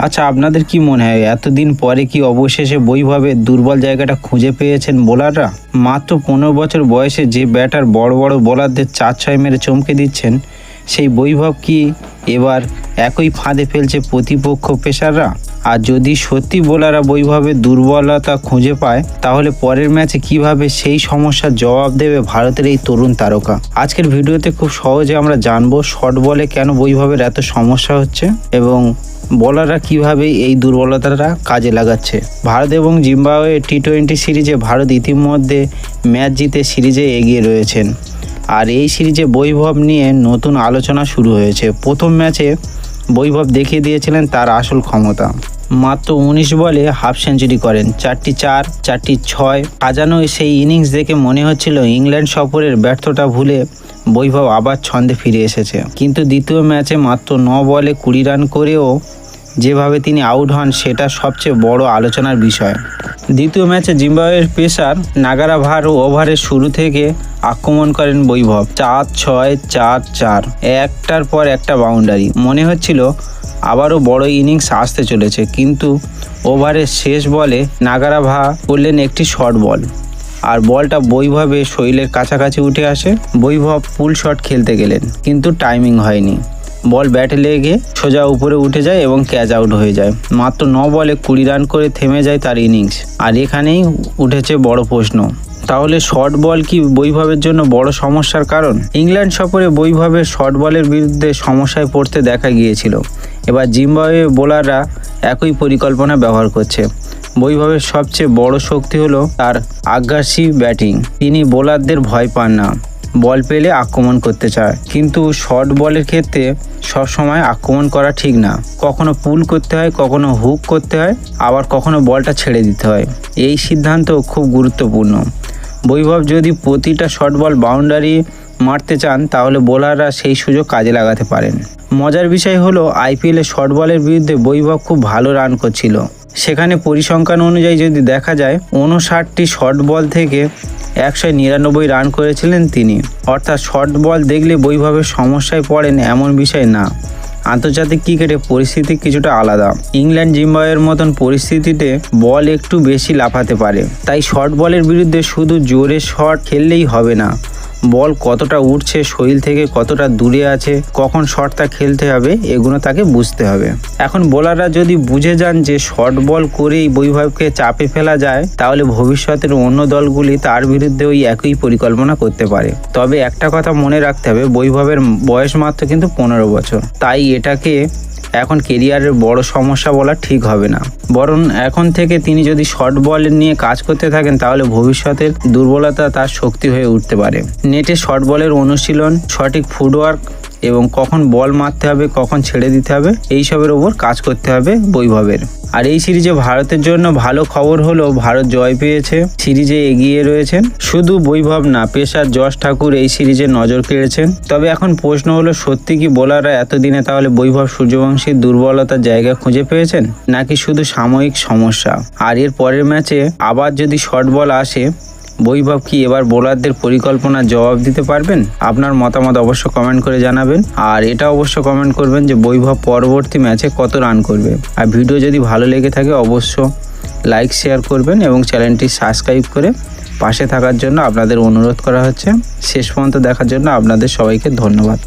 আচ্ছা, আপনাদের কি মনে হয় এতদিন পরে কি অবশেষে বৈভবের দুর্বল জায়গাটা খুঁজে পেয়েছেন বোলাররা? মাত্র 15 বছর বয়সে যে ব্যাটার বড় বড় বোলারদের 4-6 মেরে চমকে দিচ্ছেন, সেই বৈভব কি এবার একই ফাঁদে ফেলছে প্রতিপক্ষ পেসাররা? আর যদি সত্যি বোলাররা বৈভবের দুর্বলতা খুঁজে পায়, তাহলে পরের ম্যাচে কিভাবে সেই সমস্যার জবাব দেবে ভারতের এই তরুণ তারকা? আজকের ভিডিওতে খুব সহজে আমরা জানবো শর্ট বলে কেন বৈভবের এত সমস্যা হচ্ছে এবং বোলাররা কিভাবে এই দুর্বলতাটা কাজে লাগাচ্ছে। ভারত এবং জিম্বাবুয়ে টি-20 সিরিজে ভারত ইতিমধ্যে ম্যাচ জিতে সিরিজে এগিয়ে রয়েছেন। আর এই সিরিজে বৈভব নিয়ে নতুন আলোচনা শুরু হয়েছে। প্রথম ম্যাচে বৈভব দেখিয়ে দিয়েছিলেন তার আসল ক্ষমতা। মাত্র 19 বলে হাফ সেঞ্চুরি করেন, 4টি 4, 4টি 6 সাজানো। সেই ইনিংস দেখে মনে হচ্ছিল ইংল্যান্ড সফরের ব্যর্থতা ভুলে বৈভব আবার ছন্দে ফিরে এসেছে। কিন্তু দ্বিতীয় ম্যাচে মাত্র 9 বলে 20 রান করেও যেভাবে তিনি আউট হন, সেটা সবচেয়ে বড় আলোচনার বিষয়। দ্বিতীয় ম্যাচে জিম্বাবুয়ের পেসার নাগারাভার ওভারের শুরু থেকে আক্রমণ করেন বৈভব। 4-6, 4-4, একটার পর একটা বাউন্ডারি। মনে হচ্ছিল আবারও বড় ইনিংস আসতে চলেছে, কিন্তু ওভারের শেষ বলে নাগারাভা করলেন একটি শর্ট বল, আর বলটা বৈভবের শরীরের কাছাকাছি উঠে আসে। বৈভব পুল শট খেলতে গেলেন, কিন্তু টাইমিং হয়নি। বল ব্যাটে লেগে সোজা উপরে উঠে যায় এবং ক্যাচ আউট হয়ে যায়। মাত্র 9 বলে 20 রান করে থেমে যায় তার ইনিংস। আর এখানেই উঠেছে বড় প্রশ্ন, তাহলে শর্ট বল কি বৈভবের জন্য বড় সমস্যার কারণ? ইংল্যান্ড সফরে বৈভবের শর্ট বলের বিরুদ্ধে সমস্যায় পড়তে দেখা গিয়েছিল। এবার জিম্বাবুয়ে বোলাররা একই পরিকল্পনা ব্যবহার করছে। বৈভবের সবচেয়ে বড় শক্তি হলো তার আগ্রাসী ব্যাটিং। তিনি বোলারদের ভয় পান না, বল পেলে আক্রমণ করতে চায়। কিন্তু শর্ট বলের ক্ষেত্রে সবসময় আক্রমণ করা ঠিক না। কখনো পুল করতে হয়, কখনো হুক করতে হয়, আবার কখনো বলটা ছেড়ে দিতে হয়। এই সিদ্ধান্ত খুব গুরুত্বপূর্ণ। বৈভব যদি প্রতিটা শর্ট বল বাউন্ডারি মারতে চান, তাহলে বোলাররা সেই সুযোগ কাজে লাগাতে পারেন। মজার বিষয় হলো আইপিএলে শর্ট বলের বিরুদ্ধে বৈভব খুব ভালো রান করছিল। সেখানে পরিসংখ্যান অনুযায়ী যদি দেখা যায়, 59টি শর্ট বল থেকে 199 রান করেছিলেন তিনি। অর্থাৎ শর্ট বল দেখলে বৈভবের সমস্যায় পড়েন এমন বিষয় না। আন্তর্জাতিক ক্রিকেটে পরিস্থিতি কিছুটা আলাদা। ইংল্যান্ড জিম্বাবুয়ের মতন পরিস্থিতিতে বল একটু বেশি লাফাতে পারে। তাই শর্ট বলের বিরুদ্ধে শুধু জোরে শট খেললেই হবে না, বল কতটা উঠছে, শরীর থেকে কতটা দূরে আছে, কখন শটটা খেলতে হবে, এগুলো তাকে বুঝতে হবে। এখন বোলাররা যদি বুঝে যান যে শর্ট বল করেই বৈভবকে চাপে ফেলা যায়, তাহলে ভবিষ্যতের অন্য দলগুলি তার বিরুদ্ধে ওই একই পরিকল্পনা করতে পারে। তবে একটা কথা মনে রাখতে হবে, বৈভবের বয়স মাত্র কিন্তু 15 বছর। তাই এটাকে এখন কেরিয়ারের বড় সমস্যা বলা ঠিক হবে না। বরং এখন থেকে তিনি যদি শর্ট বল নিয়ে কাজ করতে থাকেন, তাহলে ভবিষ্যতের দুর্বলতা তার শক্তি হয়ে উঠতে পারে। নেটে শর্ট বলের অনুশীলন, সঠিক ফুটওয়ার্ক এবং কখন বল মারতে হবে, কখন ছেড়ে দিতে হবে, এইসবের ওপর কাজ করতে হবে বৈভবের। আর এই সিরিজে ভারতের জন্য ভালো খবর হলো ভারত জয় পেয়েছে, সিরিজে এগিয়ে রয়েছেন। শুধু বৈভব না, পেসার যশ ঠাকুর এই সিরিজে নজর কেড়েছেন। তবে এখন প্রশ্ন হলো, সত্যি কি বোলাররা এতদিনে তাহলে বৈভব সূর্যবংশীর দুর্বলতার জায়গা খুঁজে পেয়েছেন, নাকি শুধু সাময়িক সমস্যা? আর এর পরের ম্যাচে আবার যদি শর্ট বল আসে, বৈভব কি এবার বোলারদের পরিকল্পনার জবাব দিতে পারবেন? আপনার মতামত অবশ্য কমেন্ট করে জানাবেন। আর এটা অবশ্য কমেন্ট করবেন যে বৈভব পরবর্তী ম্যাচে কত রান করবে। আর ভিডিও যদি ভালো লেগে থাকে অবশ্য লাইক শেয়ার করবেন এবং চ্যানেলটি সাবস্ক্রাইব করে পাশে থাকার জন্য আপনাদের অনুরোধ করা হচ্ছে। শেষ পর্যন্ত দেখার জন্য আপনাদের সবাইকে ধন্যবাদ।